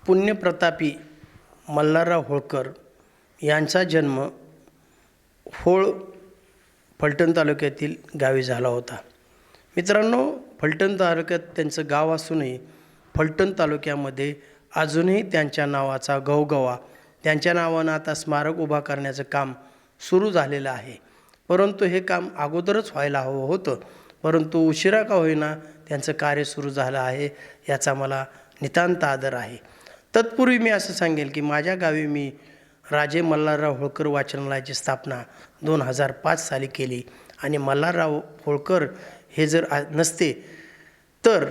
पुण्यप्रतापी मल्हारराव होळकर यांचा जन्म होळ फलटण तालुक्यातील गावी झाला होता. मित्रांनो, फलटण तालुक्यात त्यांचं गाव असूनही फलटण तालुक्यामध्ये अजूनही त्यांच्या नावाचा गवगवा, त्यांच्या नावानं आता स्मारक उभा करण्याचं काम सुरू झालेलं आहे. परंतु हे काम अगोदरच व्हायला हवं होतं, परंतु उशिरा का होईना त्यांचं कार्य सुरू झालं आहे, याचा मला नितांत आदर आहे. तत्पूर्वी मी असं सांगेल की माझ्या गावी मी राजे मल्हारराव होळकर वाचनालयाची स्थापना 2005 साली केली आणि मल्हारराव होळकर हे जर नसते तर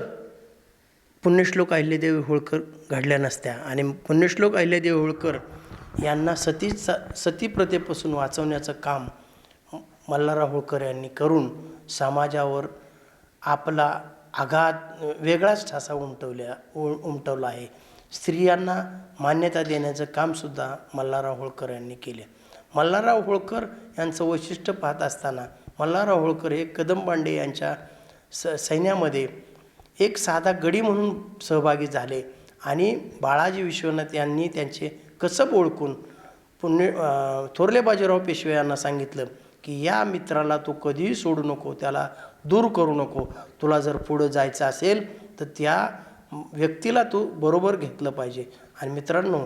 पुण्यश्लोक अहिल्यादेवी होळकर घडल्या नसत्या. आणि पुण्यश्लोक अहिल्यादेवी होळकर यांना सती प्रथेपासून वाचवण्याचं काम मल्हारराव होळकर यांनी करून समाजावर आपला आघात वेगळाच ठसा उमटवला आहे. स्त्रियांना मान्यता देण्याचं कामसुद्धा मल्हारराव होळकर यांनी केले. मल्हारराव होळकर यांचं वैशिष्ट्य पाहत असताना मल्हारराव होळकर हे कदमबांडे यांच्या सैन्यामध्ये एक साधा गडी म्हणून सहभागी झाले आणि बाळाजी विश्वनाथ यांनी त्यांचे कसब ओळखून थोरले बाजीराव पेशवे यांना सांगितलं की या मित्राला तू कधीही सोडू नको, त्याला दूर करू नको. तुला जर पुढं जायचं असेल तर त्या व्यक्तीला तू बरोबर घेतलं पाहिजे. आणि मित्रांनो,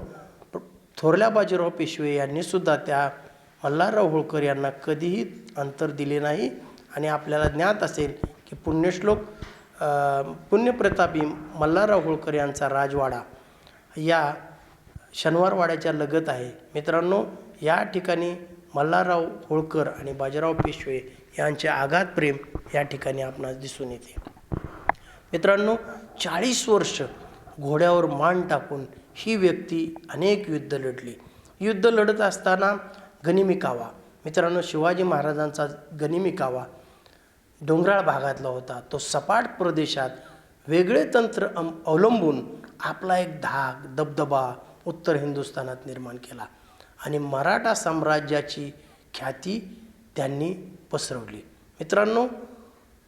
थोरल्या बाजीराव पेशवे यांनी सुद्धा त्या मल्हारराव होळकर यांना कधीही अंतर दिले नाही. आणि आपल्याला ज्ञात असेल की पुण्यप्रतापी मल्हारराव होळकर यांचा राजवाडा या शनिवारवाड्याच्या लगत आहे. मित्रांनो, या ठिकाणी मल्हारराव होळकर आणि बाजीराव पेशवे यांचे अगाध प्रेम या ठिकाणी आपणास दिसून येते. मित्रांनो, 40 वर्ष घोड्यावर मान टाकून ही व्यक्ती अनेक युद्ध लढली. युद्ध लढत असताना गनिमी कावा, मित्रांनो शिवाजी महाराजांचा गनिमी कावा डोंगराळ भागातला होता. तो सपाट प्रदेशात वेगळे तंत्र अवलंबून आपला एक धाक दबदबा उत्तर हिंदुस्थानात निर्माण केला आणि मराठा साम्राज्याची ख्याती त्यांनी पसरवली. मित्रांनो,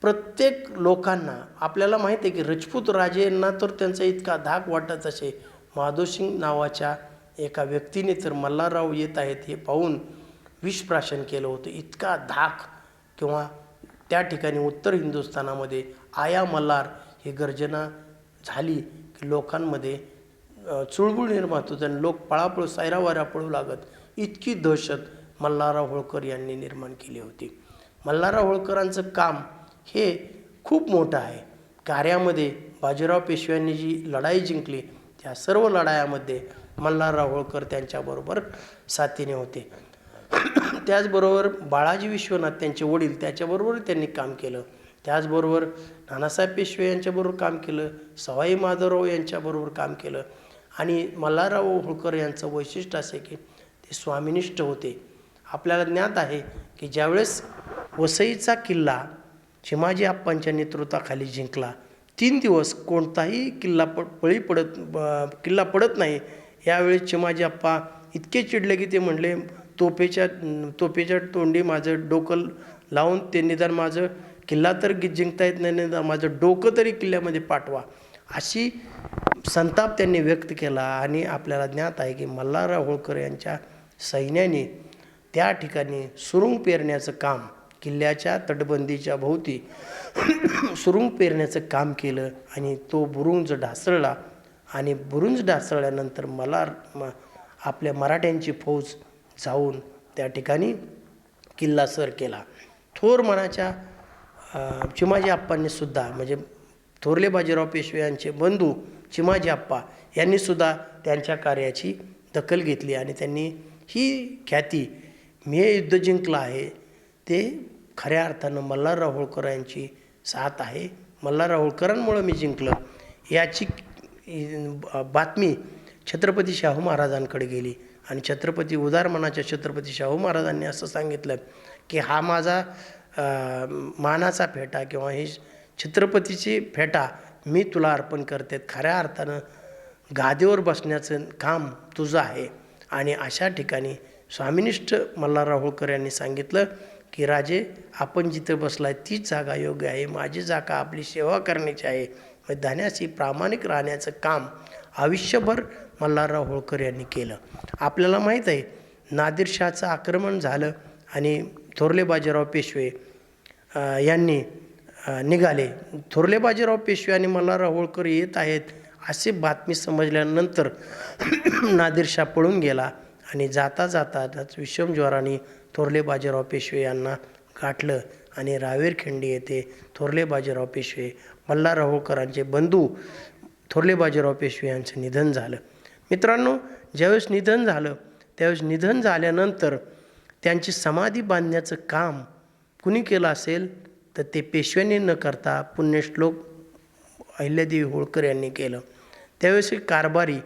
प्रत्येक लोकांना आपल्याला माहीत आहे की राजपूत राजेंना तर त्यांचा इतका धाक वाटत असे. माधोसिंग नावाच्या एका व्यक्तीने तर मल्हारराव येत आहेत हे पाहून विषप्राशन केलं होतं. इतका धाक किंवा त्या ठिकाणी उत्तर हिंदुस्थानामध्ये आया मल्हार ही गर्जना झाली की लोकांमध्ये चुळबुळ निर्माण होत आणि लोक पळापळ सैरावाऱ्या पळू लागत. इतकी दहशत मल्हारराव होळकर यांनी निर्माण केली होती. मल्हारराव होळकरांचं काम हे खूप मोठं आहे. कार्यामध्ये बाजीराव पेशव्यांनी जी लढाई जिंकली त्या सर्व लढायामध्ये मल्हारराव होळकर त्यांच्याबरोबर साथीने होते. त्याचबरोबर बाळाजी विश्वनाथ त्यांचे वडील त्याच्याबरोबर त्यांनी काम केलं. त्याचबरोबर नानासाहेब पेशवे यांच्याबरोबर काम केलं, सवाई माधवराव यांच्याबरोबर काम केलं. आणि मल्हारराव होळकर यांचं वैशिष्ट्य असे की ते स्वामिनिष्ठ होते. आपल्याला ज्ञात आहे की ज्यावेळेस वसईचा किल्ला चिमाजी आप्पांच्या नेतृत्वाखाली जिंकला, 3 दिवस कोणताही किल्ला पडत नाही. यावेळेस चिमाजी आप्पा इतके चिडले की ते म्हणले तोफेच्या तोंडी माझं डोकं लावून ते निदान माझं किल्ला तर जिंकता येत नाही, निदान माझं डोकं तरी किल्ल्यामध्ये पाठवा, अशी संताप त्यांनी व्यक्त केला. आणि आपल्याला ज्ञात आहे की मल्हारराव होळकर यांच्या सैन्याने त्या ठिकाणी सुरुंग पेरण्याचं काम, किल्ल्याच्या तटबंदीच्या भोवती सुरुंग पेरण्याचं काम केलं आणि तो बुरुंज ढासळला. आणि बुरुंज ढासळल्यानंतर आपल्या मराठ्यांची फौज जाऊन त्या ठिकाणी किल्ला सर केला. थोर मनाच्या चिमाजी आप्पांनी सुद्धा, म्हणजे थोरले बाजीराव पेशवे यांचे बंधू चिमाजी आप्पा यांनी सुद्धा त्यांच्या कार्याची दखल घेतली आणि त्यांनी ही ख्याती मी हे युद्ध जिंकलं आहे ते खऱ्या अर्थानं मल्हारराव होळकर यांची साथ आहे, मल्हारराव होळकरांमुळं मी जिंकलं, याची बातमी छत्रपती शाहू महाराजांकडे गेली. आणि छत्रपती उदार मनाच्या छत्रपती शाहू महाराजांनी असं सांगितलं की हा माझा मानाचा फेटा किंवा ही छत्रपतीची फेटा मी तुला अर्पण करते. खऱ्या अर्थानं गादीवर बसण्याचं काम तुझं आहे. आणि अशा ठिकाणी स्वामिनिष्ठ मल्हारराव होळकर यांनी सांगितलं की राजे, आपण जिथं बसलाय तीच जागा योग्य आहे. माझी जागा आपली सेवा करण्याची आहे. धान्याशी प्रामाणिक राहण्याचं काम आयुष्यभर मल्हारराव होळकर यांनी केलं. आपल्याला माहीत आहे नादिरशाहचं आक्रमण झालं आणि थोरले बाजीराव पेशवे यांनी निघाले. थोरले बाजीराव पेशवे आणि मल्हारराव होळकर येत आहेत अशी बातमी समजल्यानंतर नादिरशाह पळून गेला आणि जाता जाता विषमज्वराने थोरले बाजीराव पेशवे यांना गाठलं आणि रावेरखिंडी येथे थोरले बाजीराव पेशवे मल्हारराव होळकरांचे बंधू थोरले बाजीराव पेशवे यांचं निधन झालं. मित्रांनो, ज्यावेळेस निधन झालं त्यावेळेस निधन झाल्यानंतर त्यांची समाधी बांधण्याचं काम कुणी केलं असेल तर ते पेशव्यांनी न करता पुण्यश्लोक अहिल्यादेवी होळकर यांनी केलं. त्यावेळेस कारभारी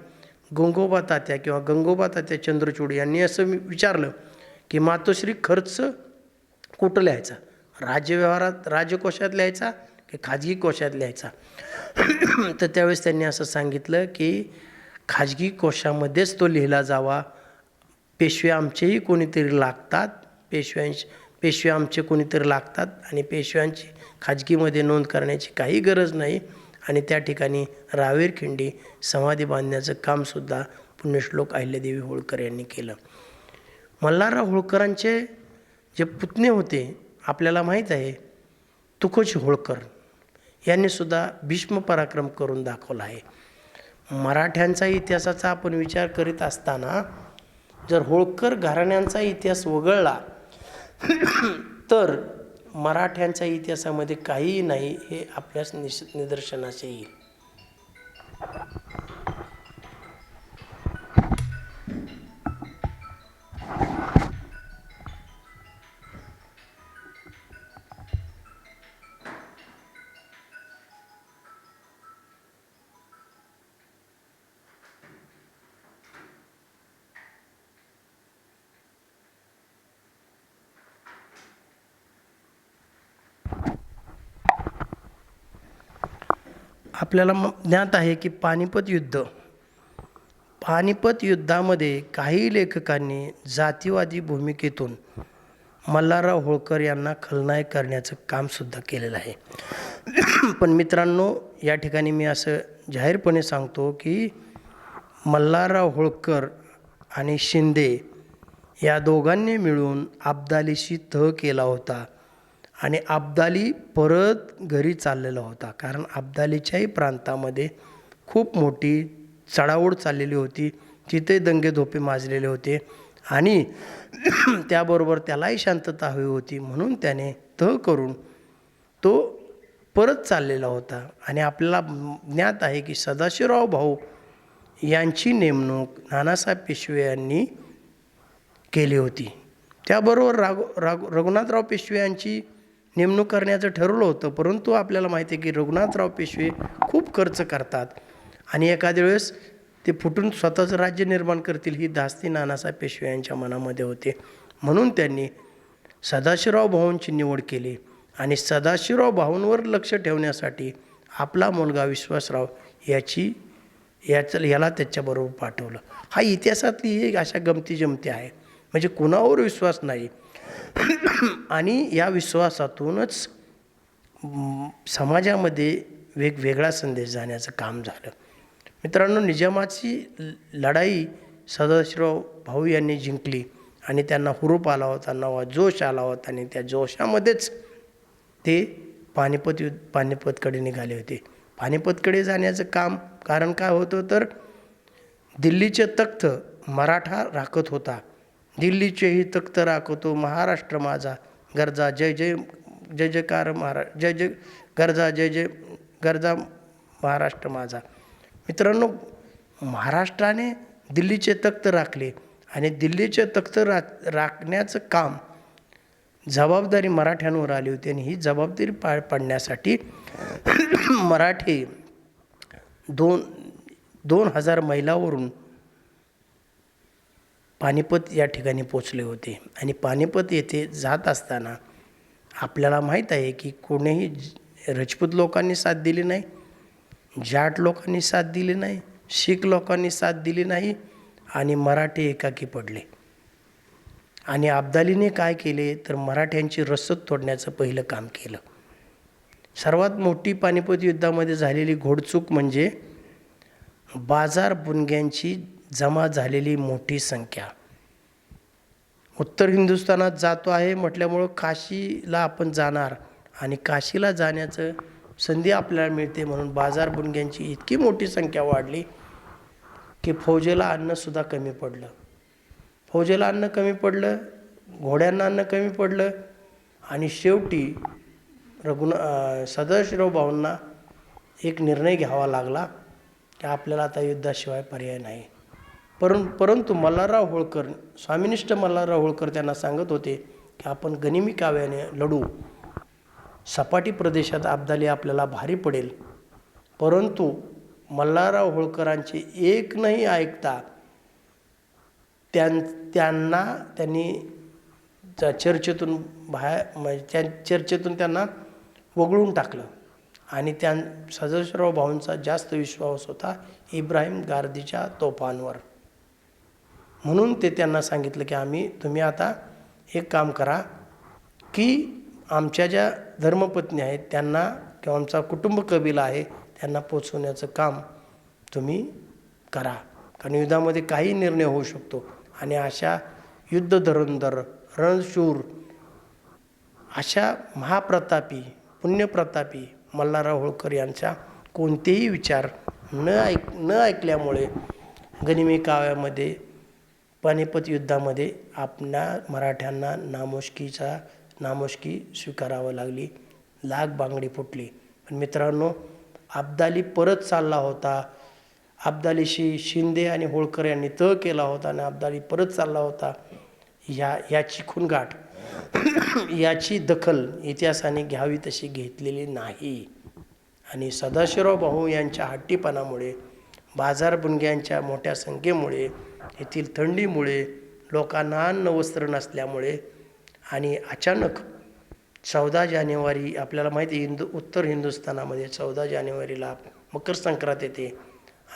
गंगोबा तात्या किंवा गंगोबा तात्या चंद्रचूड यांनी असं विचारलं की मातोश्री खर्च कुठं लिहायचा, राज्यव्यवहारात राजकोशात लिहायचा की खाजगी कोशात लिहायचा. तर त्यावेळेस त्यांनी असं सांगितलं की खाजगी कोशामध्येच तो लिहिला जावा. पेशवे आमचेही कोणीतरी लागतात, पेशवे आमचे कोणीतरी लागतात आणि पेशव्यांची खाजगीमध्ये नोंद करण्याची काही गरज नाही. आणि त्या ठिकाणी रावेरखिंडी समाधी बांधण्याचं कामसुद्धा पुण्यश्लोक अहिल्यादेवी होळकर यांनी केलं. मल्हारराव होळकरांचे जे पुतणे होते आपल्याला माहीत आहे, तुकोजी होळकर यांनीसुद्धा भीष्म पराक्रम करून दाखवला आहे. मराठ्यांचा इतिहासाचा आपण विचार करीत असताना जर होळकर घराण्यांचा इतिहास वगळला तर मराठ्यांच्या इतिहासामध्ये काहीही नाही हे आपल्यास निदर्शनास येईल. आपल्याला ज्ञात आहे की पानिपत युद्धामध्ये काही लेखकांनी जातीवादी भूमिकेतून मल्हारराव होळकर यांना खलनायक करण्याचं कामसुद्धा केलेलं आहे. पण मित्रांनो, या ठिकाणी मी असं जाहीरपणे सांगतो की मल्हारराव होळकर आणि शिंदे या दोघांनी मिळून अब्दालीशी तह केला होता आणि अब्दाली परत घरी चाललेला होता. कारण अब्दालीच्याही प्रांतामध्ये खूप मोठी चढाओढ चाललेली होती, तिथे दंगेधोपे माजलेले होते आणि त्याबरोबर त्यालाही शांतता हवी होती. म्हणून त्याने तह करून तो परत चाललेला होता. आणि आपल्याला ज्ञात आहे की सदाशिवराव भाऊ यांची नेमणूक नानासाहेब पेशवे यांनी केली होती. त्याबरोबर रघुनाथराव पेशवे यांची नेमणूक करण्याचं ठरवलं होतं. परंतु आपल्याला माहिती आहे की रघुनाथराव पेशवे खूप खर्च करतात आणि एखाद्या वेळेस ते फुटून स्वतःचं राज्य निर्माण करतील ही धास्ती नानासाहेब पेशवे यांच्या मनामध्ये होते. म्हणून त्यांनी सदाशिवराव भाऊंची निवड केली आणि सदाशिवराव भाऊंवर लक्ष ठेवण्यासाठी आपला मुलगा विश्वासराव याला त्याच्याबरोबर पाठवलं. हा इतिहासातली एक अशा गमती जमती आहे, म्हणजे कुणावर विश्वास नाही आणि या विश्वासातूनच समाजामध्ये वेगवेगळा संदेश जाण्याचं काम झालं. मित्रांनो, निजामाची लढाई सदाशिवराव भाऊ यांनी जिंकली आणि त्यांना हुरूप आला होता, नवा जोश आला होता आणि त्या जोशामध्येच ते पानिपतकडे निघाले होते. पानिपतकडे जाण्याचं कारण काय होतं तर दिल्लीचे तख्त मराठा राखत होता. दिल्लीचेही तख्त राखतो महाराष्ट्र माझा, गरजा जय जय जय जयकार जय जय गरजा जय जय गरजा महाराष्ट्र माझा. मित्रांनो, महाराष्ट्राने दिल्लीचे तख्त राखले आणि दिल्लीचे तख्त राखण्याचं काम जबाबदारी मराठ्यांवर आली होती आणि ही जबाबदारी पार पाडण्यासाठी मराठी 2000 मैलावरून पानिपत या ठिकाणी पोचले होते. आणि पानिपत येथे जात असताना आपल्याला माहीत आहे की कोणीही राजपूत लोकांनी साथ दिली नाही, जाट लोकांनी साथ दिली नाही, शीख लोकांनी साथ दिली नाही आणि मराठी एकाकी पडले. आणि अब्दालीने काय केले तर मराठ्यांची रसद तोडण्याचं पहिलं काम केलं. सर्वात मोठी पानिपत युद्धामध्ये झालेली घोडचूक म्हणजे बाजार बुणग्यांची जमा झालेली मोठी संख्या. उत्तर हिंदुस्थानात जातो आहे म्हटल्यामुळं काशीला आपण जाणार आणि काशीला जाण्याचं संधी आपल्याला मिळते म्हणून बाजार बुणग्यांची इतकी मोठी संख्या वाढली की फौजेला अन्नसुद्धा कमी पडलं. फौजेला अन्न कमी पडलं, घोड्यांना अन्न कमी पडलं आणि शेवटी सदाशिवराव भाऊंना एक निर्णय घ्यावा लागला की आपल्याला आता युद्धाशिवाय पर्याय नाही. परंतु मल्हारराव होळकर, स्वामिनिष्ठ मल्हारराव होळकर त्यांना सांगत होते की आपण गनिमी काव्याने लढू, सपाटी प्रदेशात अब्दाली आपल्याला भारी पडेल. परंतु मल्हारराव होळकरांचे एक नाही ऐकता त्यांनी चर्चेतून चर्चेतून त्यांना वगळून टाकलं आणि सदाशिवराव भाऊंचा जास्त विश्वास होता इब्राहिम गारदीच्या तोफांवर. म्हणून ते त्यांना सांगितलं की तुम्ही आता एक काम करा की आमच्या ज्या धर्मपत्नी आहेत त्यांना किंवा आमचा कुटुंब कबिला आहे त्यांना पोचवण्याचं काम तुम्ही करा, कारण युद्धामध्ये काही निर्णय होऊ शकतो. आणि अशा युद्ध धुरंधर, रणशूर, अशा महाप्रतापी, पुण्यप्रतापी मल्हारराव होळकर यांचा कोणतेही विचार न ऐकल्यामुळे गनिमी काव्यामध्ये पानिपत युद्धामध्ये आपल्या मराठ्यांना नामुष्की स्वीकारावं लागली, लाग बांगडी फुटली. पण मित्रांनो, अब्दाली परत चालला होता. अब्दालीशी शिंदे आणि होळकर यांनी तह केला होता आणि अब्दाली परत चालला होता. याची खूणगाठ याची दखल इतिहासाने घ्यावी तशी घेतलेली नाही. आणि सदाशिवराव भाऊ यांच्या हट्टीपणामुळे, बाजार बुणग्यांच्या मोठ्या संख्येमुळे, येथील थंडीमुळे, लोकांना अन्न वस्त्र नसल्यामुळे आणि अचानक 14 जानेवारी आपल्याला माहिती आहे उत्तर हिंदुस्थानामध्ये 14 जानेवारीला मकर संक्रांत येते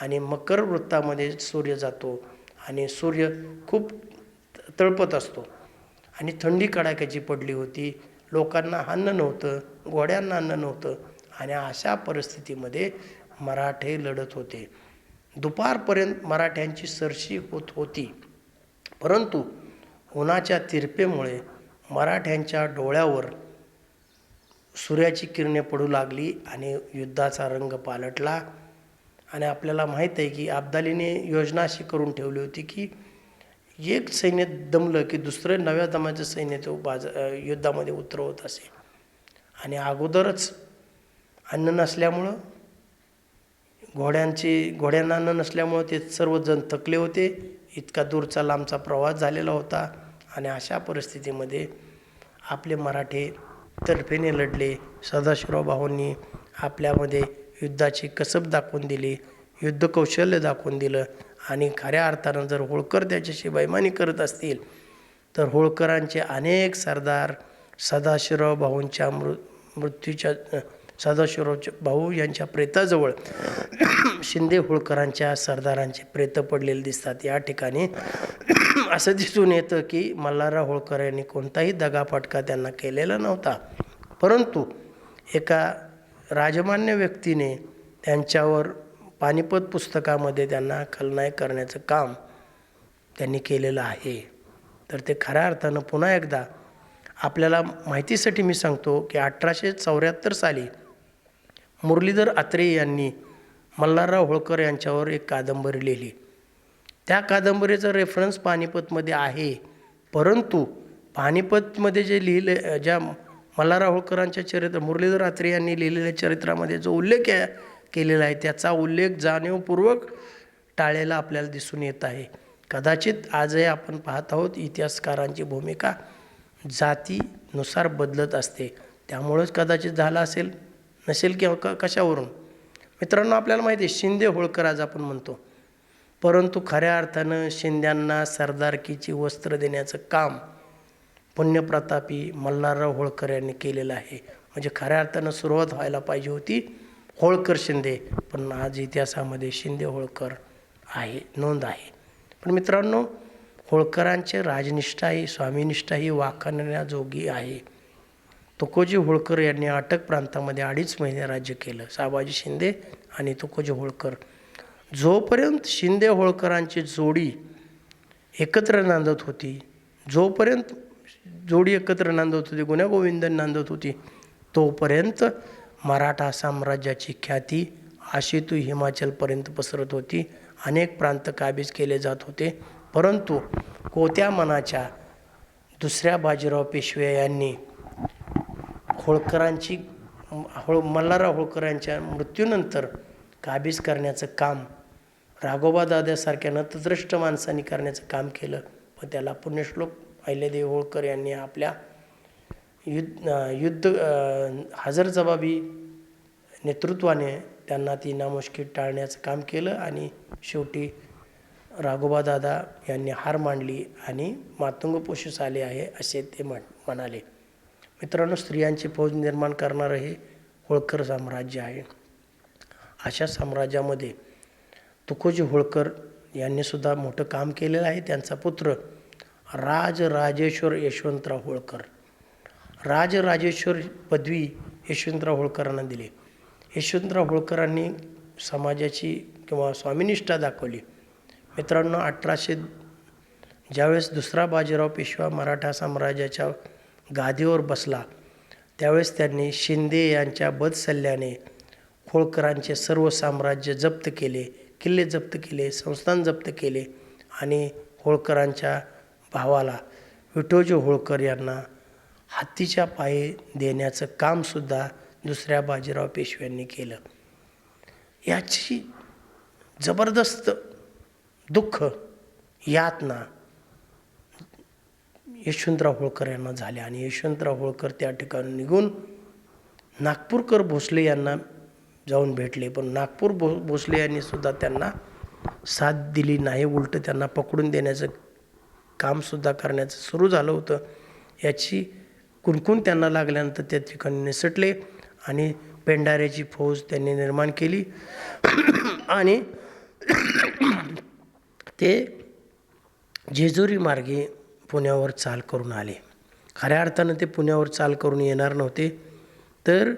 आणि मकर वृत्तामध्ये सूर्य जातो आणि सूर्य खूप तळपत असतो आणि थंडी कडाक्याची पडली होती. लोकांना अन्न नव्हतं, घोड्यांना अन्न नव्हतं आणि अशा परिस्थितीमध्ये मराठे लढत होते. दुपारपर्यंत मराठ्यांची सरशी होत होती. परंतु उन्हाच्या तिरपेमुळे मराठ्यांच्या डोळ्यावर सूर्याची किरणे पडू लागली आणि युद्धाचा रंग पालटला. आणि आपल्याला माहीत आहे की अब्दालीने योजना अशी करून ठेवली होती की एक सैन्य दमलं की दुसरं नव्या दमाचं सैन्य तो युद्धामध्ये उतरवत असे. आणि अगोदरच अन्न नसल्यामुळं, घोड्यांना अन्न नसल्यामुळं ते सर्वजण थकले होते. इतका दूरचा लांबचा प्रवास झालेला होता आणि अशा परिस्थितीमध्ये आपले मराठे तर्फेने लढले. सदाशिवराव भाऊंनी आपल्यामध्ये युद्धाची कसब दाखवून दिली, युद्ध कौशल्य दाखवून दिलं. आणि खऱ्या अर्थानं जर होळकर त्याच्याशी बैमानी करत असतील तर होळकरांचे अनेक सरदार सदाशिवराव भाऊंच्या सदाशिवराव भाऊ यांच्या प्रेताजवळ शिंदे होळकरांच्या सरदारांचे प्रेत पडलेले दिसतात. या ठिकाणी असं दिसून येतं की मल्हारराव होळकर यांनी कोणताही दगाफटका त्यांना केलेला नव्हता. परंतु एका राजमान्य व्यक्तीने त्यांच्यावर पानिपत पुस्तकामध्ये त्यांना खलनायक करण्याचं काम त्यांनी केलेलं आहे. तर ते खऱ्या अर्थानं पुन्हा एकदा आपल्याला माहितीसाठी मी सांगतो की 1874 साली मुरलीधर अत्रे यांनी मल्हारराव होळकर यांच्यावर एक कादंबरी लिहिली. त्या कादंबरीचा रेफरन्स पानिपतमध्ये आहे. परंतु पानिपतमध्ये जे ज्या मल्हारराव होळकरांच्या चरित्र मुरलीधर अत्रे यांनी लिहिलेल्या चरित्रामध्ये जो उल्लेख केलेला आहे त्याचा उल्लेख जाणीवपूर्वक टाळलेला आपल्याला दिसून येत आहे. कदाचित आजही आपण पाहत आहोत इतिहासकारांची भूमिका जातीनुसार बदलत असते. त्यामुळंच कदाचित झालं असेल, नसेल किंवा कशावरून. मित्रांनो, आपल्याला माहिती आहे शिंदे होळकर आज आपण म्हणतो, परंतु खऱ्या अर्थानं शिंद्यांना सरदारकीची वस्त्र देण्याचं काम पुण्यप्रतापी मल्हारराव होळकर यांनी केलेलं आहे. म्हणजे खऱ्या अर्थानं सुरुवात व्हायला पाहिजे होती होळकर शिंदे, पण आज इतिहासामध्ये शिंदे होळकर आहे, नोंद आहे. पण मित्रांनो, होळकरांचे राजनिष्ठा ही स्वामीनिष्ठा ही वाखाणण्याजोगी आहे. तुकोजी होळकर यांनी अटक प्रांतामध्ये 2.5 महिने राज्य केलं. साबाजी शिंदे आणि तुकोजी होळकर. जोपर्यंत शिंदे होळकरांची जोडी एकत्र नांदत होती, जोपर्यंत जोडी एकत्र नांदत होती, गुण्यागोविंदन नांदत होती, तोपर्यंत मराठा साम्राज्याची ख्याती आशितू हिमाचलपर्यंत पसरत होती. अनेक प्रांत काबीज केले जात होते. परंतु कोत्या मनाच्या दुसऱ्या बाजीराव पेशवे यांनी होळकरांची मल्हारराव होळकर यांच्या मृत्यूनंतर काबीज करण्याचं काम राघोबा दादासारख्या नतद्रष्ट माणसांनी करण्याचं काम केलं. पण त्याला पुण्यश्लोक अहिल्यादेवी होळकर यांनी आपल्या युद्ध हजरजबाबी नेतृत्वाने त्यांना ती नामुष्की टाळण्याचं काम केलं आणि शेवटी राघोबा दादा यांनी हार मांडली आणि मातंग पोषस आले आहे असे ते म्हणाले. मित्रांनो, स्त्रियांची फौज निर्माण करणारं हे होळकर साम्राज्य आहे. अशा साम्राज्यामध्ये तुकोजी होळकर यांनी सुद्धा मोठं काम केलेलं आहे. त्यांचा पुत्र राजराजेश्वर यशवंतराव होळकर, राजराजेश्वर पदवी यशवंतराव होळकरांना दिली. यशवंतराव होळकरांनी समाजाची किंवा स्वामिनिष्ठा दाखवली. मित्रांनो, ज्यावेळेस दुसरा बाजीराव पेशवा मराठा साम्राज्याच्या गादीवर बसला, त्यावेळेस त्यांनी शिंदे यांच्या बदसल्ल्याने होळकरांचे सर्व साम्राज्य जप्त केले, किल्ले जप्त केले, संस्थान जप्त केले आणि होळकरांच्या भावाला विठोजी होळकर यांना हत्तीच्या पायी देण्याचं कामसुद्धा दुसऱ्या बाजीराव पेशव्यांनी केलं. याची जबरदस्त दुःख यातना यशवंतराव होळकर यांना झाल्या आणि यशवंतराव होळकर त्या ठिकाणी निघून नागपूरकर भोसले यांना जाऊन भेटले. पण नागपूर भोसले यांनी सुद्धा त्यांना साथ दिली नाही, उलटं त्यांना पकडून देण्याचं कामसुद्धा करण्याचं सुरू झालं होतं. याची कुणकुण त्यांना लागल्यानंतर त्या ठिकाणी निसटले आणि पेंढाऱ्याची फौज त्यांनी निर्माण केली आणि ते जेजुरी मार्गे पुण्यावर चाल करून आले. खऱ्या अर्थानं ते पुण्यावर चाल करून येणार नव्हते, तर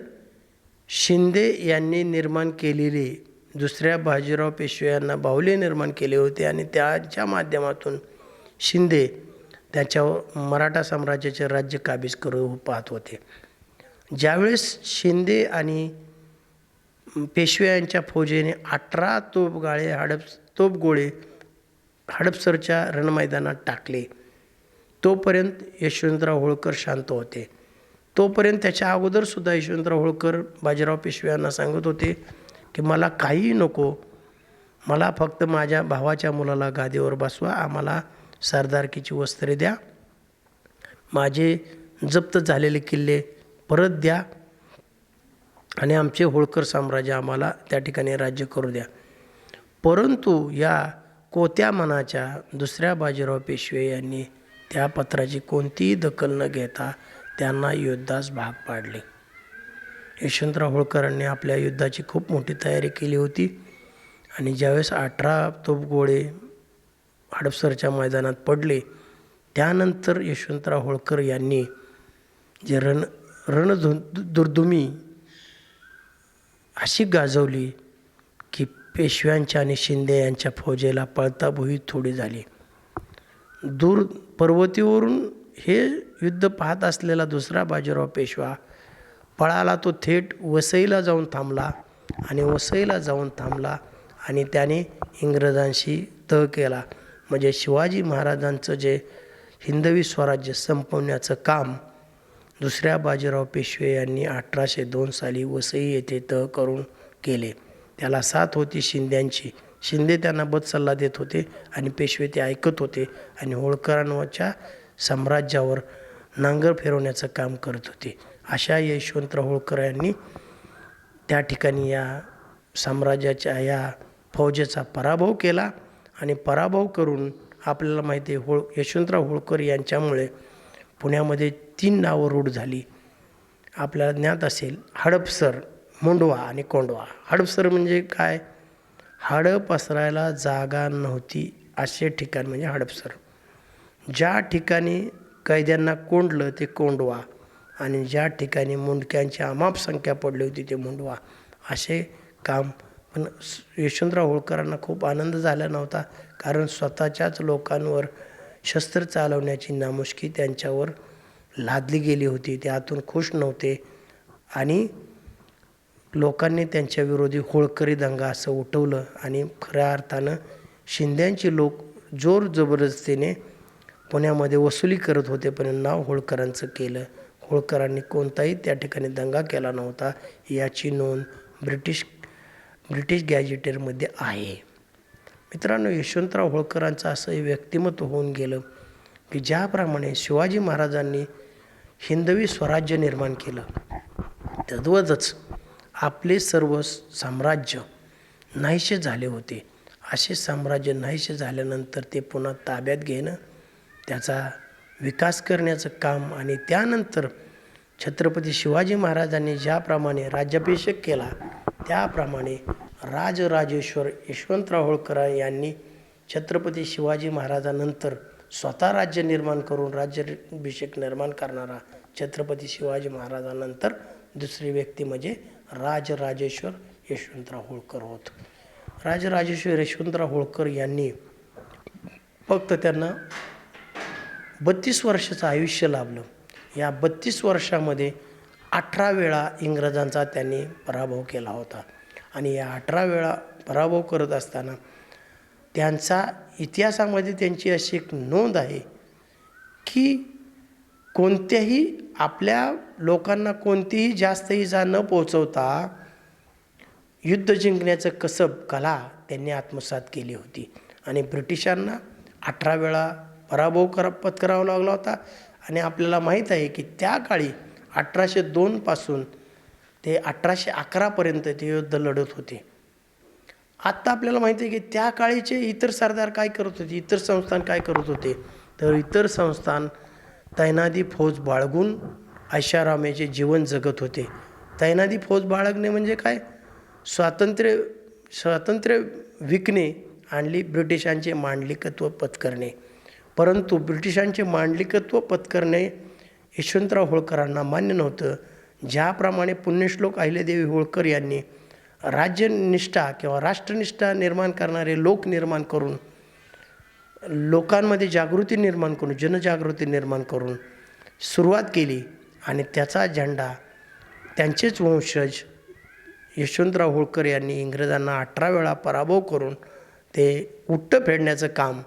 शिंदे यांनी निर्माण केलेले दुसऱ्या बाजीराव पेशवे यांना बाहुले निर्माण केले होते आणि त्याच्या माध्यमातून शिंदे त्याच्या मराठा साम्राज्याचे राज्य काबीज करू पाहत होते. ज्यावेळेस शिंदे आणि पेशवे यांच्या फौजेने 18 तोफगोळे हडपसरच्या रणमैदानात टाकले, तोपर्यंत यशवंतराव होळकर शांत होते. तोपर्यंत त्याच्या अगोदरसुद्धा यशवंतराव होळकर बाजीराव पेशवे यांना सांगत होते की मला काहीही नको, मला फक्त माझ्या भावाच्या मुलाला गादीवर बसवा, आम्हाला सरदारकीची वस्त्रे द्या, माझे जप्त झालेले किल्ले परत द्या आणि आमचे होळकर साम्राज्य आम्हाला त्या ठिकाणी राज्य करू द्या. परंतु या कोत्या मनाच्या दुसऱ्या बाजीराव पेशवे यांनी त्या पत्राची कोणतीही दखल न घेता त्यांना युद्धास भाग पाडले. यशवंतराव होळकरांनी आपल्या युद्धाची खूप मोठी तयारी केली होती आणि ज्यावेळेस 18 तोफगोळे हडपसरच्या मैदानात पडले, त्यानंतर यशवंतराव होळकर यांनी जे रणदुर्दुमी अशी गाजवली की पेशव्यांच्या आणि शिंदे यांच्या फौजेला पळताभुई थोडी झाली. दूर पर्वतीवरून हे युद्ध पाहत असलेला दुसरा बाजीराव पेशवा पळाला. तो थेट वसईला जाऊन थांबला आणि त्याने इंग्रजांशी तह केला. म्हणजे शिवाजी महाराजांचं जे हिंदवी स्वराज्य संपवण्याचं काम दुसऱ्या बाजीराव पेशवे यांनी 1802 साली वसई येथे तह करून केले. त्याला साथ होती शिंद्यांची. शिंदे त्यांना बदसल्ला देत होते आणि पेशवे ते ऐकत होते आणि होळकरांच्या साम्राज्यावर नांगर फिरवण्याचं काम करत होते. अशा यशवंतराव होळकर यांनी त्या ठिकाणी या साम्राज्याच्या या फौजेचा पराभव केला आणि पराभव करून आपल्याला माहिती आहे यशवंतराव होळकर यांच्यामुळे पुण्यामध्ये 3 नावं रूढ झाली. आपल्याला ज्ञात असेल हडपसर, मुंडवा आणि कोंडवा. हडपसर म्हणजे काय? हाडं पसरायला जागा नव्हती असे ठिकाण म्हणजे हडपसर. ज्या ठिकाणी कैद्यांना कोंडलं ते कोंडवा आणि ज्या ठिकाणी मुंडक्यांची अमाप संख्या पडली होती ते मुंडवा, असे काम. पण यशवंतराव होळकरांना खूप आनंद झाला नव्हता, कारण स्वतःच्याच लोकांवर शस्त्र चालवण्याची नामुष्की त्यांच्यावर लादली गेली होती. ते आतून खुश नव्हते आणि लोकांनी त्यांच्या विरोधी होळकरी दंगा असं उठवलं आणि खऱ्या अर्थानं शिंद्यांची लोक जोर जबरदस्तीने पुण्यामध्ये वसुली करत होते, पण नाव होळकरांचं केलं. होळकरांनी कोणताही त्या ठिकाणी दंगा केला नव्हता, याची नोंद ब्रिटिश गॅजेटेरमध्ये आहे. मित्रांनो, यशवंतराव होळकरांचं असं व्यक्तिमत्व होऊन गेलं की ज्याप्रमाणे शिवाजी महाराजांनी हिंदवी स्वराज्य निर्माण केलं, तद्वतच आपले सर्व साम्राज्य नाहीसे झाले होते. असे साम्राज्य नाहीसे झाल्यानंतर ते पुन्हा ताब्यात घेणं, त्याचा विकास करण्याचं काम आणि त्यानंतर छत्रपती शिवाजी महाराजांनी ज्याप्रमाणे राज्याभिषेक केला, त्याप्रमाणे राजराजेश्वर यशवंतराव होळकर यांनी छत्रपती शिवाजी महाराजांनंतर स्वतः राज्य निर्माण करून राज्याभिषेक निर्माण करणारा छत्रपती शिवाजी महाराजांनंतर दुसरी व्यक्ती म्हणजे राजराजेश्वर यशवंतराव होळकर होत. राजराजेश्वर यशवंतराव होळकर यांनी फक्त त्यांना 32 वर्षाचं आयुष्य लाभलं. या 32 वर्षामध्ये 18 वेळा इंग्रजांचा त्यांनी पराभव केला होता आणि या 18 वेळा पराभव करत असताना त्यांचा इतिहासामध्ये त्यांची अशी एक नोंद आहे की कोणत्याही आपल्या लोकांना कोणतीही जास्त इजा न पोहोचवता युद्ध जिंकण्याचं कसब कला त्यांनी आत्मसात केली होती आणि ब्रिटिशांना 18 वेळा पराभव पत्करावा लागला होता. आणि आपल्याला माहीत आहे की त्या काळी 1802 पासून ते 1811पर्यंत ते युद्ध लढत होते. आत्ता आपल्याला माहिती आहे की त्या काळीचे इतर सरदार काय करत होते, इतर संस्थान काय करत होते, तर इतर संस्थान तैनाती फौज बाळगून ऐशारामाचे जीवन जगत होते. तैनाती फौज बाळगणे म्हणजे काय, स्वातंत्र्य विकणे आणि ब्रिटिशांचे मांडलिकत्व पत्करणे. परंतु ब्रिटिशांचे मांडलिकत्व पत्करणे यशवंतराव होळकरांना मान्य नव्हतं. ज्याप्रमाणे पुण्यश्लोक अहिल्यादेवी होळकर यांनी राज्यनिष्ठा किंवा राष्ट्रनिष्ठा निर्माण करणारे लोक निर्माण करून, लोकांमध्ये जागृती निर्माण करून, जनजागृती निर्माण करून सुरुवात केली आणि त्याचा झेंडा त्यांचेच वंशज यशवंतराव होळकर यांनी इंग्रजांना 18 वेळा पराभव करून ते उट्ट फेडण्याचं काम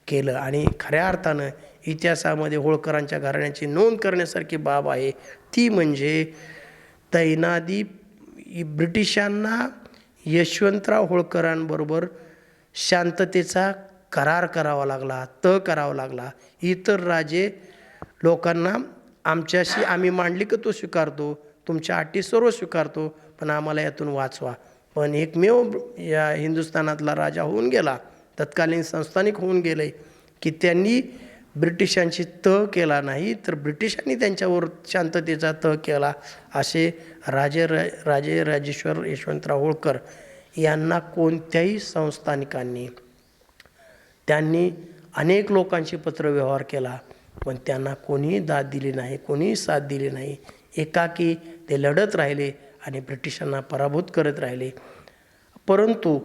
केलं. आणि खऱ्या अर्थानं इतिहासामध्ये होळकरांच्या घराण्याची नोंद करण्यासारखी बाब आहे ती म्हणजे तैनाती ब्रिटिशांना यशवंतराव होळकरांबरोबर शांततेचा करार करावा लागला, करावा लागला. इतर राजे लोकांना आमच्याशी आम्ही मांडलिकत्व स्वीकारतो, तुमच्या अटी सर्व स्वीकारतो, पण आम्हाला यातून वाचवा. पण एकमेव या हिंदुस्थानातला राजा होऊन गेला, तत्कालीन संस्थानिक होऊन गेले की त्यांनी ब्रिटिशांची केला नाही, तर ब्रिटिशांनी त्यांच्यावर शांततेचा केला. असे राजेश्वर यशवंतराव होळकर यांना कोणत्याही संस्थानिकांनी, त्यांनी अनेक लोकांशी पत्रव्यवहार केला, पण त्यांना कोणीही दाद दिली नाही, कोणीही साथ दिली नाही. एकाकी ते लढत राहिले आणि ब्रिटिशांना पराभूत करत राहिले. परंतु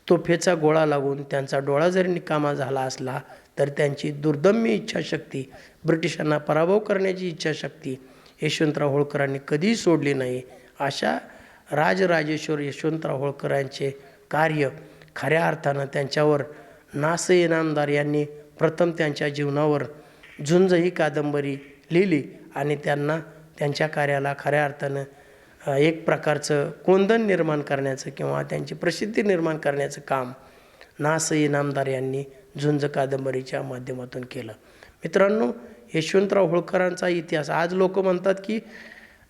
तोफेचा गोळा लागून त्यांचा डोळा जरी निकामा झाला असला तर त्यांची दुर्दम्य इच्छाशक्ती, ब्रिटिशांना पराभव करण्याची इच्छाशक्ती यशवंतराव होळकरांनी कधीही सोडली नाही. अशा राजराजेश्वर यशवंतराव होळकरांचे कार्य खऱ्या अर्थानं त्यांच्यावर नास इनामदार यांनी प्रथम त्यांच्या जीवनावर झुंज ही कादंबरी लिहिली आणि त्यांना त्यांच्या कार्याला खऱ्या अर्थानं एक प्रकारचं कोंदण निर्माण करण्याचं किंवा त्यांची प्रसिद्धी निर्माण करण्याचं काम नास इनामदार यांनी झुंज कादंबरीच्या माध्यमातून केलं. मित्रांनो, यशवंतराव होळकरांचा इतिहास, आज लोक म्हणतात की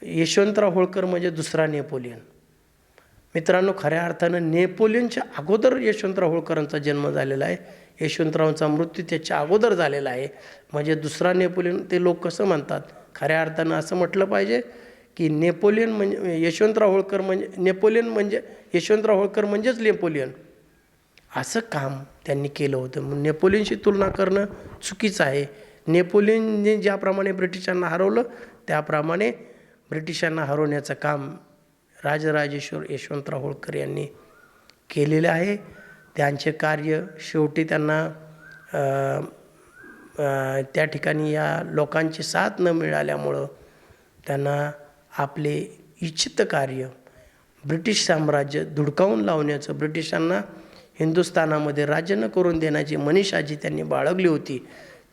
यशवंतराव होळकर म्हणजे दुसरा नेपोलियन. मित्रांनो, खऱ्या अर्थानं नेपोलियनच्या अगोदर यशवंतराव होळकरांचा जन्म झालेला आहे. यशवंतरावांचा मृत्यू त्याच्या अगोदर झालेला आहे. म्हणजे दुसरा नेपोलियन ते लोक कसं म्हणतात, खऱ्या अर्थानं असं म्हटलं पाहिजे की नेपोलियन म्हणजे यशवंतराव होळकर म्हणजे नेपोलियन, म्हणजे यशवंतराव होळकर म्हणजेच नेपोलियन, असं काम त्यांनी केलं होतं. नेपोलियनशी तुलना करणं चुकीचं आहे. नेपोलियनने ज्याप्रमाणे ब्रिटिशांना हरवलं त्याप्रमाणे ब्रिटिशांना हरवण्याचं काम राजराजेश्वर यशवंतराव होळकर यांनी केलेलं आहे. त्यांचे कार्य शेवटी त्यांना त्या ठिकाणी या लोकांची साथ न मिळाल्यामुळं त्यांना आपले इच्छित कार्य ब्रिटिश साम्राज्य धुडकावून लावण्याचं, ब्रिटिशांना हिंदुस्थानामध्ये राज्य न करून देण्याची मनीषा जी त्यांनी बाळगली होती,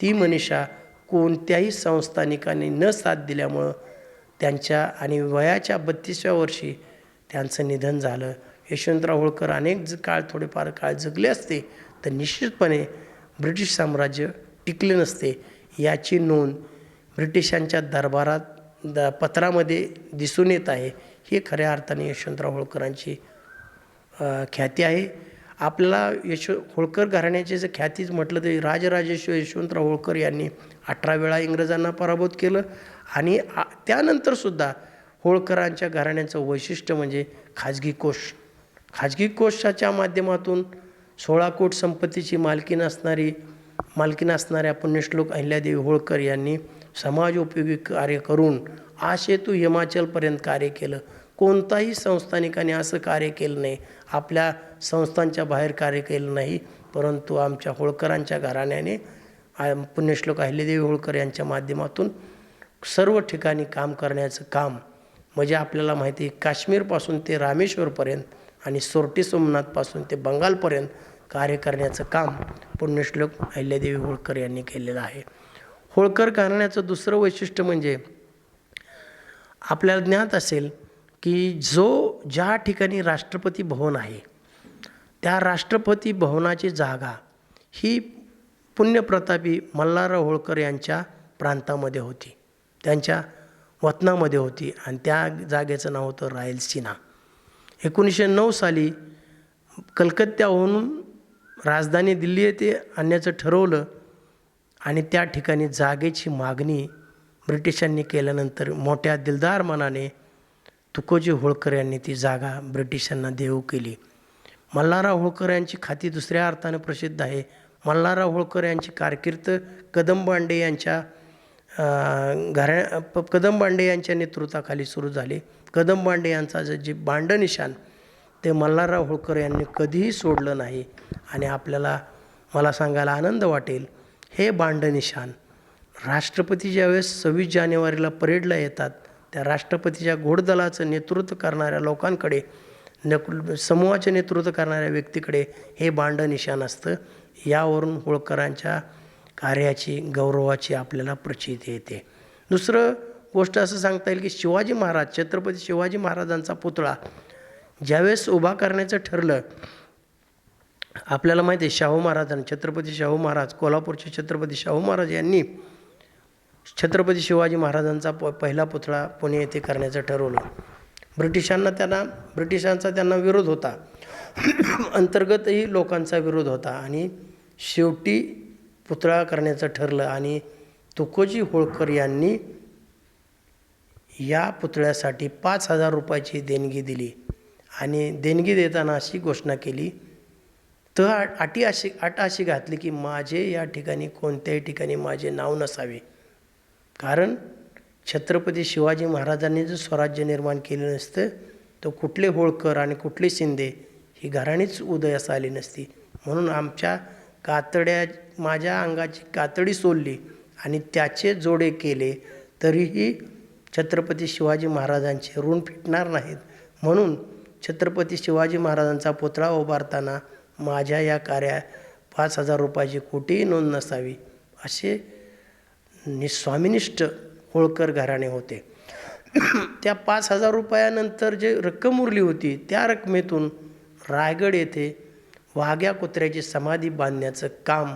ती मनीषा कोणत्याही संस्थानिकांनी न साथ दिल्यामुळं त्यांच्या आणि वयाच्या 32व्या वर्षी त्यांचं निधन झालं. यशवंतराव होळकर थोडेफार काळ जगले असते तर निश्चितपणे ब्रिटिश साम्राज्य टिकले नसते. याची नोंद ब्रिटिशांच्या दरबारात पत्रामध्ये दिसून येत आहे. ही खऱ्या अर्थाने यशवंतराव होळकरांची ख्याती आहे. आपल्याला होळकर घराण्याचे जर ख्यातीच म्हटलं तर राजराजेश्वर यशवंतराव होळकर यांनी 18 वेळा इंग्रजांना पराभूत केलं आणि त्यानंतरसुद्धा होळकरांच्या घराण्याचं वैशिष्ट्य म्हणजे खाजगी कोष. खाजगी कोशाच्या माध्यमातून 16 कोट संपत्तीची मालकीण असणाऱ्या पुण्यश्लोक अहिल्यादेवी होळकर यांनी समाजोपयोगी कार्य करून आशेतू हिमाचलपर्यंत कार्य केलं. कोणताही संस्थानिकाने असं कार्य केलं नाही, आपल्या संस्थांच्या बाहेर कार्य केलं नाही, परंतु आमच्या होळकरांच्या घराण्याने पुण्यश्लोक अहिल्यादेवी होळकर यांच्या माध्यमातून सर्व ठिकाणी काम करण्याचं काम म्हणजे आपल्याला माहिती आहे काश्मीरपासून ते रामेश्वरपर्यंत आणि सोरटी सोमनाथपासून ते बंगालपर्यंत कार्य करण्याचं काम पुण्यश्लोक अहिल्यादेवी होळकर यांनी केलेलं आहे. होळकर घराण्याचं दुसरं वैशिष्ट्य म्हणजे आपल्याला ज्ञात असेल की ज्या ठिकाणी राष्ट्रपती भवन आहे त्या राष्ट्रपती भवनाची जागा ही पुण्यप्रतापी मल्हारराव होळकर यांच्या प्रांतामध्ये होती, त्यांच्या वतनामध्ये होती आणि त्या जागेचं नाव होतं रायलसीना. 1909 साली कलकत्त्याहून राजधानी दिल्ली येथे आणण्याचं ठरवलं आणि त्या ठिकाणी जागेची मागणी ब्रिटिशांनी केल्यानंतर मोठ्या दिलदार मनाने तुकोजी होळकर यांनी ती जागा ब्रिटिशांना देऊ केली. मल्हारराव होळकर यांची ख्याती दुसऱ्या अर्थाने प्रसिद्ध आहे. मल्हारराव होळकर यांची कारकीर्द कदम बांडे यांच्या नेतृत्वाखाली सुरू झाली. कदम बांडे यांचा जे बांडनिशाण ते मल्हारराव होळकर यांनी कधीही सोडलं नाही आणि मला सांगायला आनंद वाटेल, हे बांडनिशाण राष्ट्रपती ज्यावेळेस 26 जानेवारीला परेडला येतात त्या राष्ट्रपतीच्या घोडदलाचं नेतृत्व करणाऱ्या लोकांकडे, समूहाचे नेतृत्व करणाऱ्या व्यक्तीकडे हे बांडनिशाण असतं. यावरून होळकरांच्या कार्याची गौरवाची आपल्याला प्रचिती येते. दुसरं गोष्ट असं सांगता येईल की शिवाजी महाराज, छत्रपती शिवाजी महाराजांचा पुतळा ज्यावेळेस उभा करण्याचं ठरलं, आपल्याला माहिती आहे छत्रपती शाहू महाराज, कोल्हापूरचे छत्रपती शाहू महाराज यांनी छत्रपती शिवाजी महाराजांचा पहिला पुतळा पुणे येथे करण्याचं ठरवलं. ब्रिटिशांचा त्यांना विरोध होता, अंतर्गतही लोकांचा विरोध होता आणि शेवटी पुतळा करण्याचं ठरलं आणि तुकोजी होळकर यांनी या पुतळ्यासाठी 5,000 रुपयाची देणगी दिली आणि देणगी देताना अशी घोषणा केली, तर अट अशी घातली की माझे या ठिकाणी कोणत्याही ठिकाणी माझे नाव नसावे, कारण छत्रपती शिवाजी महाराजांनी जर स्वराज्य निर्माण केलं नसतं तर कुठले होळकर आणि कुठले शिंदे ही घराणीच उदयास आली नसती. म्हणून माझ्या अंगाची कातडी सोलली आणि त्याचे जोडे केले तरीही छत्रपती शिवाजी महाराजांचे ऋण फिटणार नाहीत. म्हणून छत्रपती शिवाजी महाराजांचा पुतळा उभारताना माझ्या या कार्यात 5,000 रुपयाची कुठेही नोंद नसावी, असे स्वामिनिष्ठ होळकर घराणे होते. त्या 5,000 रुपयानंतर जे रक्कम उरली होती त्या रकमेतून रायगड येथे वाघ्या कुत्र्याची समाधी बांधण्याचं काम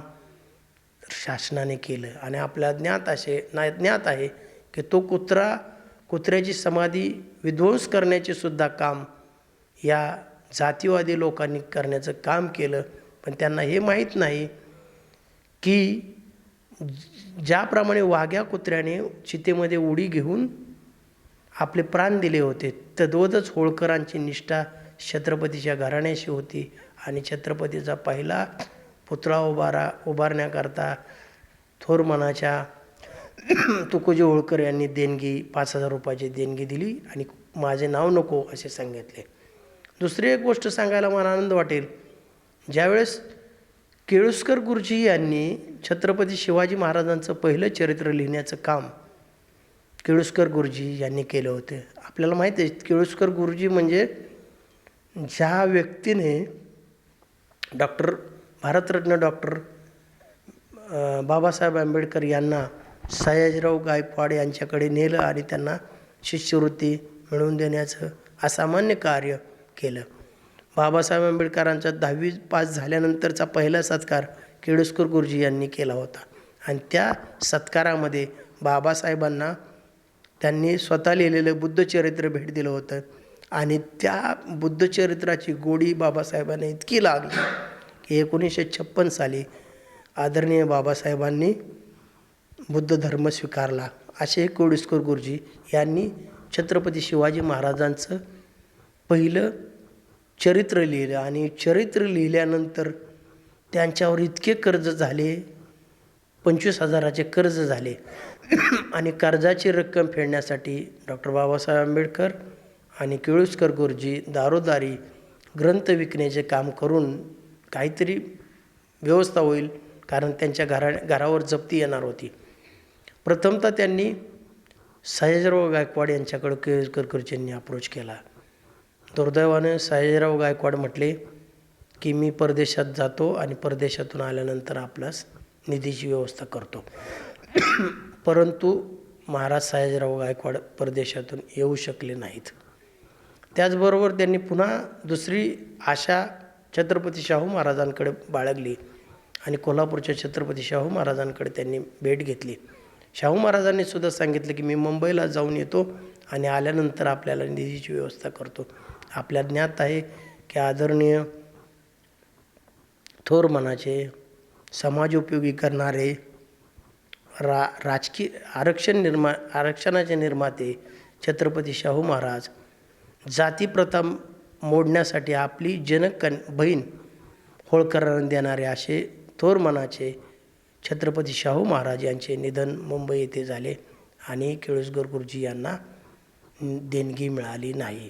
शासनाने केलं आणि आपल्याला ज्ञात आहे की तो कुत्र्याची समाधी विध्वंस करण्याचे सुद्धा काम या जातीवादी लोकांनी करण्याचं काम केलं. पण त्यांना हे माहीत नाही की ज्याप्रमाणे वाघ्या कुत्र्याने चितेमध्ये उडी घेऊन आपले प्राण दिले होते, तद्वतच होळकरांची निष्ठा छत्रपतीच्या घराण्याशी होती आणि छत्रपतीचा पहिला पुतळा उभारण्याकरता थोर मनाच्या तुकोजी होळकर यांनी देणगी 5,000 रुपयाची देणगी दिली आणि माझे नाव नको असे सांगितले. दुसरी एक गोष्ट सांगायला मला आनंद वाटेल, ज्यावेळेस केळुस्कर गुरुजी यांनी छत्रपती शिवाजी महाराजांचं पहिलं चरित्र लिहिण्याचं काम केळुस्कर गुरुजी यांनी केलं होतं. आपल्याला माहिती आहे केळुस्कर गुरुजी म्हणजे ज्या व्यक्तीने भारतरत्न डॉक्टर बाबासाहेब आंबेडकर यांना सयाजीराव गायकवाड यांच्याकडे नेलं आणि त्यांना शिष्यवृत्ती मिळवून देण्याचं असामान्य कार्य केलं. बाबासाहेब आंबेडकरांचा 10वी पास झाल्यानंतरचा पहिला सत्कार केळुस्कर गुरुजी यांनी केला होता आणि त्या सत्कारामध्ये बाबासाहेबांना त्यांनी स्वतः लिहिलेलं बुद्धचरित्र भेट दिलं होतं आणि त्या बुद्धचरित्राची गोडी बाबासाहेबांना इतकी लागली की 1956 साली आदरणीय बाबासाहेबांनी बुद्ध धर्म स्वीकारला. असे केळुस्कर गुरुजी यांनी छत्रपती शिवाजी महाराजांचं पहिलं चरित्र लिहिलं आणि चरित्र लिहिल्यानंतर त्यांच्यावर इतके कर्ज झाले, 25,000चे कर्ज झाले आणि कर्जाची रक्कम फेडण्यासाठी डॉक्टर बाबासाहेब आंबेडकर आणि केळुस्कर गुरुजी दारोदारी ग्रंथ विकण्याचे काम करून काहीतरी व्यवस्था होईल, कारण त्यांच्या घरावर जप्ती येणार होती. प्रथमतः त्यांनी सयाजीराव गायकवाड यांच्याकडे केळुस्कर गुरुजींनी अप्रोच केला. दुर्दैवानं सयाजीराव गायकवाड म्हटले की मी परदेशात जातो आणि परदेशातून आल्यानंतर आपल्यास निधीची व्यवस्था करतो. परंतु महाराज सयाजीराव गायकवाड परदेशातून येऊ शकले नाहीत. त्याचबरोबर त्यांनी पुन्हा दुसरी आशा छत्रपती शाहू महाराजांकडे बाळगली आणि कोल्हापूरच्या छत्रपती शाहू महाराजांकडे त्यांनी भेट घेतली. शाहू महाराजांनी सुद्धा सांगितलं की मी मुंबईला जाऊन येतो आणि आल्यानंतर आपल्याला निधीची व्यवस्था करतो. आपल्या ज्ञात आहे की आदरणीय थोर मनाचे समाजोपयोगी करणारे राजकीय आरक्षणाचे निर्माते छत्रपती शाहू महाराज जातीप्रथा मोडण्यासाठी आपली बहीण होळकरांना देणारे असे थोर मनाचे छत्रपती शाहू महाराज यांचे निधन मुंबई येथे झाले आणि केळुस्कर गुरुजी यांना देणगी मिळाली नाही.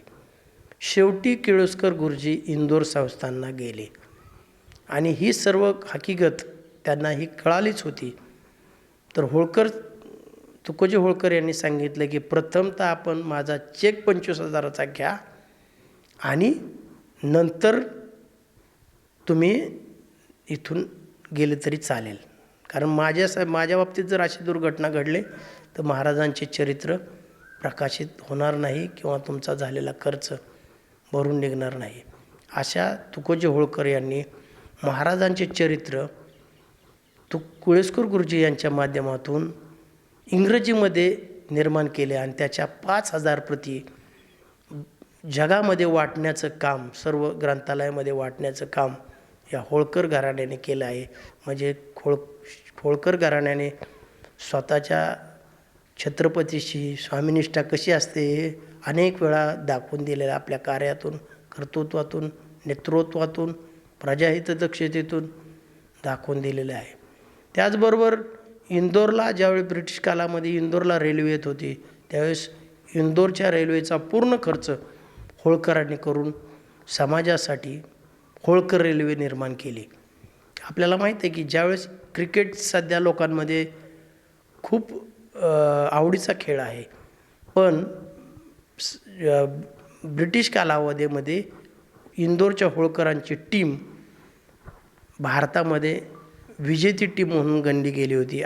शेवटी केळुस्कर गुरुजी इंदोर संस्थानला गेले आणि ही सर्व हकीकत त्यांना ही कळालीच होती. तर तुकोजी होळकर यांनी सांगितलं की प्रथमतः आपण माझा चेक 25,000चा घ्या आणि नंतर तुम्ही इथून गेले तरी चालेल, कारण माझ्या बाबतीत जर अशी दुर्घटना घडली तर महाराजांचे चरित्र प्रकाशित होणार नाही किंवा तुमचा झालेला खर्च भरून निघणार नाही. अशा तुकोजी होळकर यांनी महाराजांचे चरित्र केळुस्कर गुरुजी यांच्या माध्यमातून इंग्रजीमध्ये निर्माण केले आणि त्याच्या 5,000 प्रती जगामध्ये वाटण्याचं काम, सर्व ग्रंथालयामध्ये वाटण्याचं काम या होळकर घराण्याने केलं आहे. म्हणजे होळकर घराण्याने स्वतःच्या छत्रपतीशी स्वामीनिष्ठा कशी असते हे अनेक वेळा दाखवून दिलेलं आपल्या कार्यातून, कर्तृत्वातून, नेतृत्वातून, प्रजाहितदक्षतेतून दाखवून दिलेलं आहे. त्याचबरोबर इंदोरला ज्यावेळी ब्रिटिश काळामध्ये इंदोरला रेल्वे येत होती त्यावेळेस इंदोरच्या रेल्वेचा पूर्ण खर्च होळकरांनी करून समाजासाठी होळकर रेल्वे निर्माण केली. आपल्याला माहीत आहे की ज्यावेळेस क्रिकेट सध्या लोकांमध्ये खूप आवडीचा खेळ आहे, पण ब्रिटिश कालावधीमध्ये इंदोरच्या होळकरांची टीम भारतामध्ये विजेती टीम म्हणून गणली गेली होती.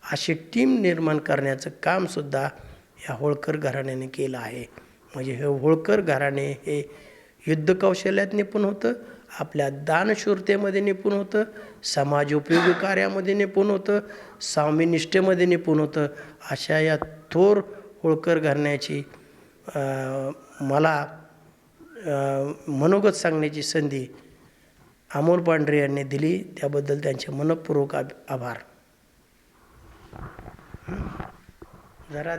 अशी टीम निर्माण करण्याचं कामसुद्धा या होळकर घराण्याने केलं आहे. म्हणजे हे होळकर घराणे हे युद्धकौशल्यात निपुण होतं, आपल्या दानशूरतेमध्ये निपुण होतं, समाजोपयोगी कार्यामध्ये निपुण होतं, स्वामीनिष्ठेमध्ये निपुण होतं. अशा या थोर होळकर घराण्याची मला मनोगत सांगण्याची संधी अमोल पांढरे यांनी दिली, त्याबद्दल त्यांचे मनःपूर्वक आभार. जरा